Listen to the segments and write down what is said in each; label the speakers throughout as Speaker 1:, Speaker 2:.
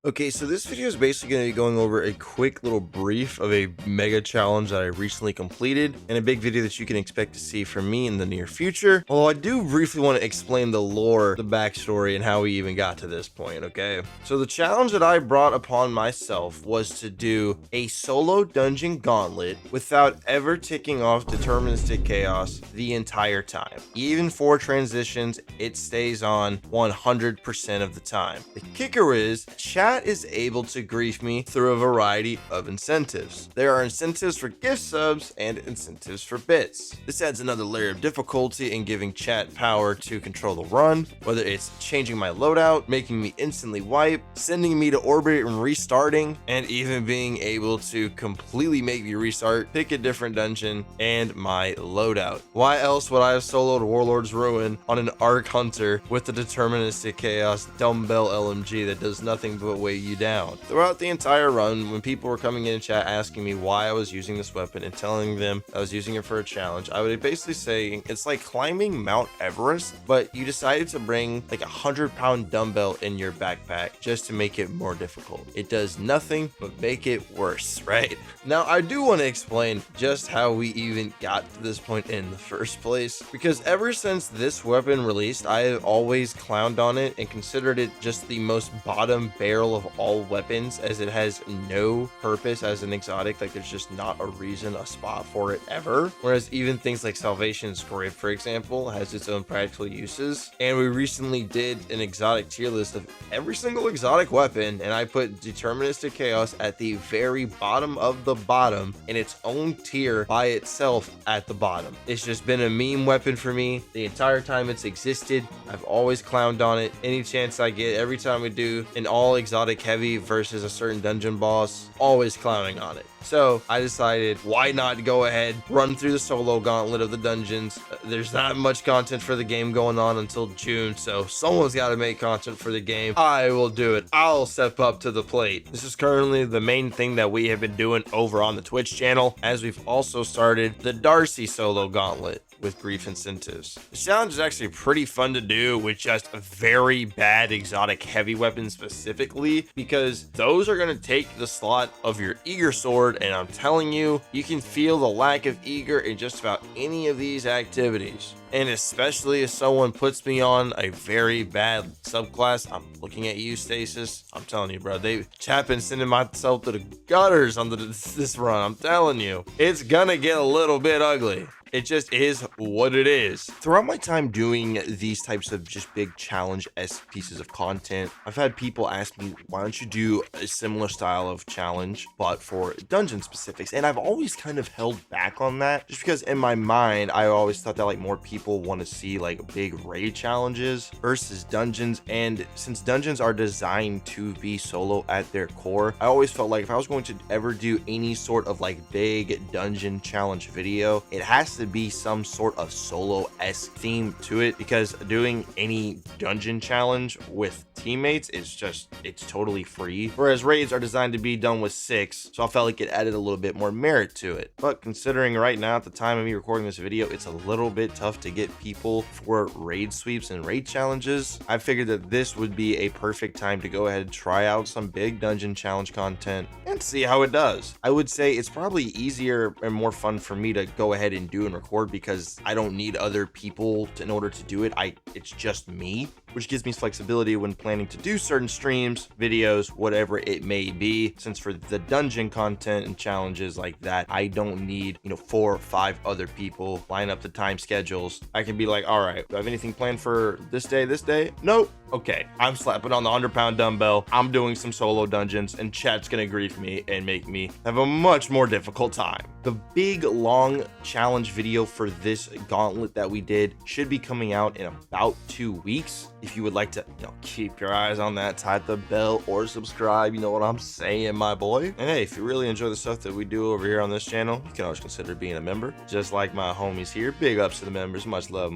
Speaker 1: Okay, so this video is basically going to be going over a quick little brief of a mega challenge that I recently completed and a big video that you can expect to see from me in the near future. Although I do briefly want to explain the lore, the backstory, and how we even got to this point, okay? So the challenge that I brought upon myself was to do a solo dungeon gauntlet without ever ticking off deterministic chaos the entire time. Even for transitions, it stays on 100% of the time. The kicker is, chat is able to grief me through a variety of incentives. There are incentives for gift subs and incentives for bits. This adds another layer of difficulty in giving chat power to control the run, whether it's changing my loadout, making me instantly wipe, sending me to orbit and restarting, and even being able to completely make me restart, pick a different dungeon, and my loadout. Why else would I have soloed Warlord's Ruin on an Arc Hunter with the deterministic chaos dumbbell LMG that does nothing but weigh you down? Throughout the entire run, when people were coming in chat asking me why I was using this weapon and telling them I was using it for a challenge, I would basically say it's like climbing Mount Everest, but you decided to bring like 100-pound dumbbell in your backpack just to make it more difficult. It does nothing but make it worse, right? Now, I do want to explain just how we even got to this point in the first place, because ever since this weapon released, I have always clowned on it and considered it just the most bottom barrel of all weapons, as it has no purpose as an exotic. Like, there's just not a reason, a spot for it ever. Whereas even things like Salvation's Grip, for example, has its own practical uses. And we recently did an exotic tier list of every single exotic weapon, and I put Deterministic Chaos at the very bottom of the bottom in its own tier by itself at the bottom. It's just been a meme weapon for me the entire time it's existed. I've always clowned on it any chance I get. Every time we do an all exotic heavy versus a certain dungeon boss, always clowning on it. So I decided, why not go ahead, run through the solo gauntlet of the dungeons. There's not much content for the game going on until June, so someone's got to make content for the game. I will do it. I'll step up to the plate. This is currently the main thing that we have been doing over on the Twitch channel, as we've also started the Darcy solo gauntlet with grief incentives. The challenge is actually pretty fun to do with just a very bad exotic heavy weapon specifically, because those are going to take the slot of your eager sword, and I'm telling you, you can feel the lack of eager in just about any of these activities. And especially if someone puts me on a very bad subclass. I'm looking at you, Stasis. I'm telling you, bro, chat been sending myself to the gutters on this run. I'm telling you, it's gonna get a little bit ugly. It just is what it is. Throughout my time doing these types of just big challenge-esque pieces of content, I've had people ask me, why don't you do a similar style of challenge, but for dungeon specifics? And I've always kind of held back on that, just because in my mind, I always thought that like more people want to see like big raid challenges versus dungeons. And since dungeons are designed to be solo at their core, I always felt like if I was going to ever do any sort of like big dungeon challenge video, it has to be some sort of solo-esque theme to it, because doing any dungeon challenge with teammates is just, it's totally free, whereas raids are designed to be done with 6, so I felt like it added a little bit more merit to it. But considering right now at the time of me recording this video, it's a little bit tough to get people for raid sweeps and raid challenges, I figured that this would be a perfect time to go ahead and try out some big dungeon challenge content and see how it does. I would say it's probably easier and more fun for me to go ahead and do and record, because I don't need other people in order to do it. It's just me, which gives me flexibility when planning to do certain streams, videos, whatever it may be. Since for the dungeon content and challenges like that, I don't need 4 or 5 other people line up the time schedules. I can be like, all right, do I have anything planned for this day? Nope. Okay, I'm slapping on the 100-pound dumbbell, I'm doing some solo dungeons, and chat's gonna grief me and make me have a much more difficult time. The big long challenge video for this gauntlet that we did should be coming out in about 2 weeks. If you would like to keep your eyes on that, type the bell or subscribe, you know what I'm saying, my boy. And hey, if you really enjoy the stuff that we do over here on this channel, you can always consider being a member, just like my homies here. Big ups to the members, much love,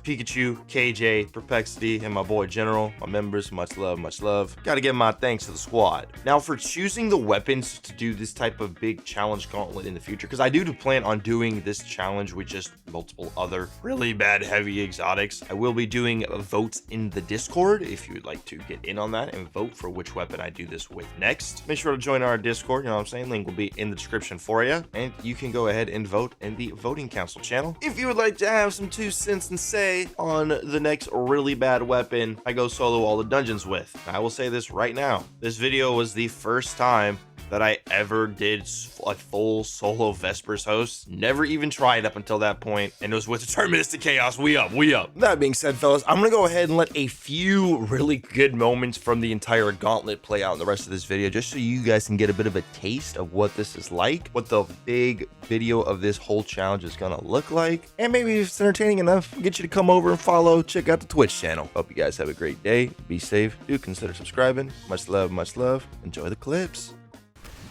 Speaker 1: Pikachu, KJ, Perplexity, and my boy General, my members, much love. Gotta give my thanks to the squad. Now, for choosing the weapons to do this type of big challenge gauntlet in the future, because I do plan on doing this challenge with just multiple other really bad heavy exotics, I will be doing votes in the Discord if you would like to get in on that and vote for which weapon I do this with next. Make sure to join our Discord, you know what I'm saying? Link will be in the description for you. And you can go ahead and vote in the voting council channel. If you would like to have some 2 cents and say on the next really bad weapon I go solo all the dungeons with. I will say this right now. This video was the first time that I ever did a full solo Vespers host. Never even tried up until that point, and it was with Deterministic Chaos. We up. That being said, fellas, I'm gonna go ahead and let a few really good moments from the entire gauntlet play out in the rest of this video, just so you guys can get a bit of a taste of what this is like, what the big video of this whole challenge is gonna look like, and maybe if it's entertaining enough, get you to come over and follow, check out the Twitch channel. Hope you guys have a great day. Be safe. Do consider subscribing. Much love, much love. Enjoy the clips.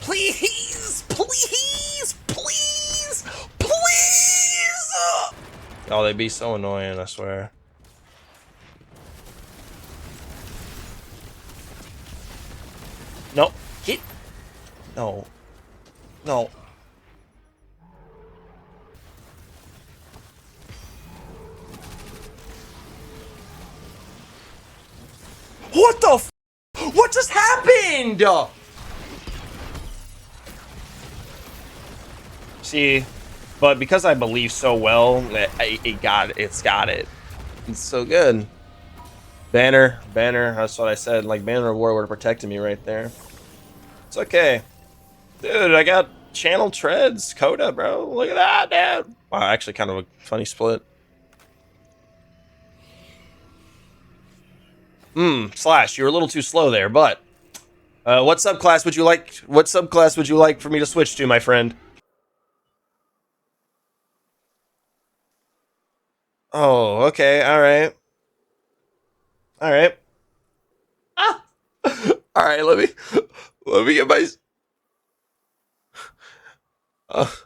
Speaker 1: Please! Oh, they'd be so annoying, I swear. No. Hit. No. No. What the f? What just happened? See, but because I believe so well, it's got it. It's so good. Banner, that's what I said. Like, Banner of War would have protected me right there. It's okay. Dude, I got channel treads, Coda, bro. Look at that, dude. Wow, actually kind of a funny split. Slash, you're a little too slow there, but what subclass would you like for me to switch to, my friend? Oh, okay, alright. Alright. Ah! Alright, let me get my... Oh!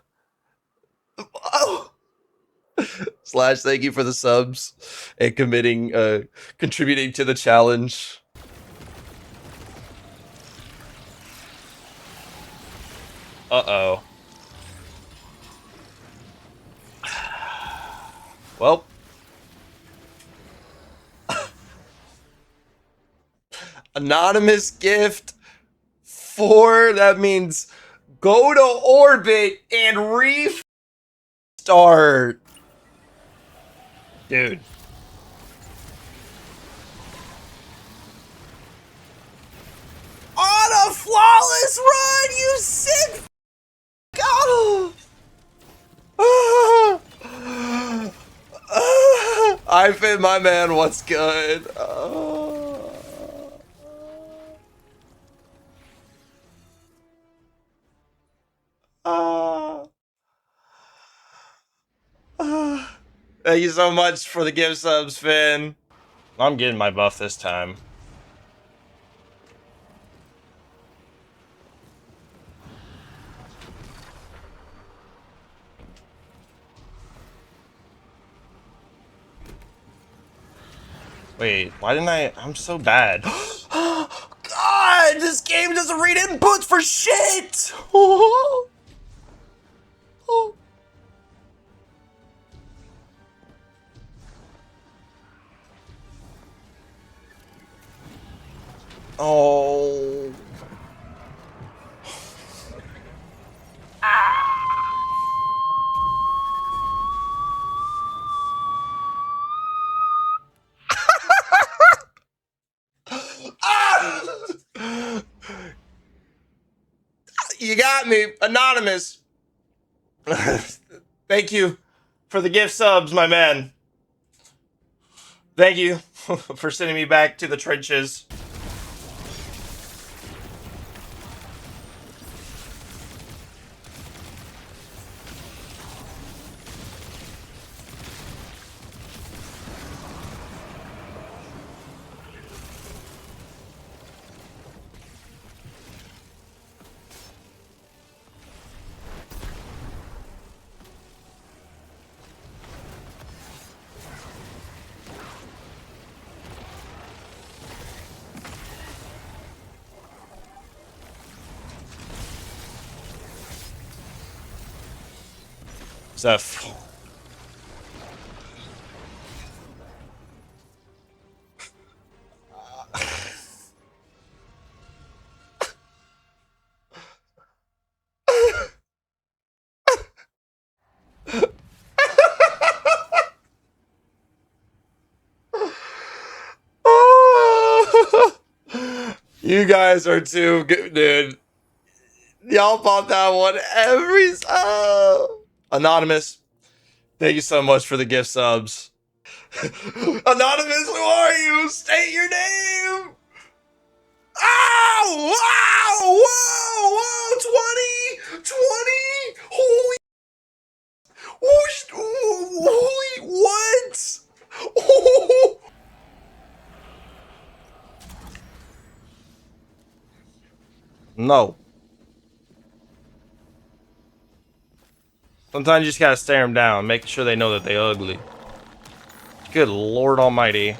Speaker 1: Slash, thank you for the subs and contributing to the challenge. Uh-oh. Well... Anonymous gift 4, that means go to orbit and restart. Dude. On a flawless run, you sick f***. I fit my man, what's good? Thank you so much for the gift subs, Finn. I'm getting my buff this time. Wait, why didn't I'm so bad. God, this game doesn't read inputs for shit! Oh. You got me, Anonymous. Thank you for the gift subs, my man. Thank you for sending me back to the trenches. Zeph. You guys are too good, dude. Y'all bought that one every Anonymous, thank you so much for the gift subs. Anonymous, who are you? State your name. Oh! Wow! Whoa! Whoa! 20! 20! Holy what? Oh. No. Sometimes you just gotta stare them down, make sure they know that they ugly. Good Lord Almighty.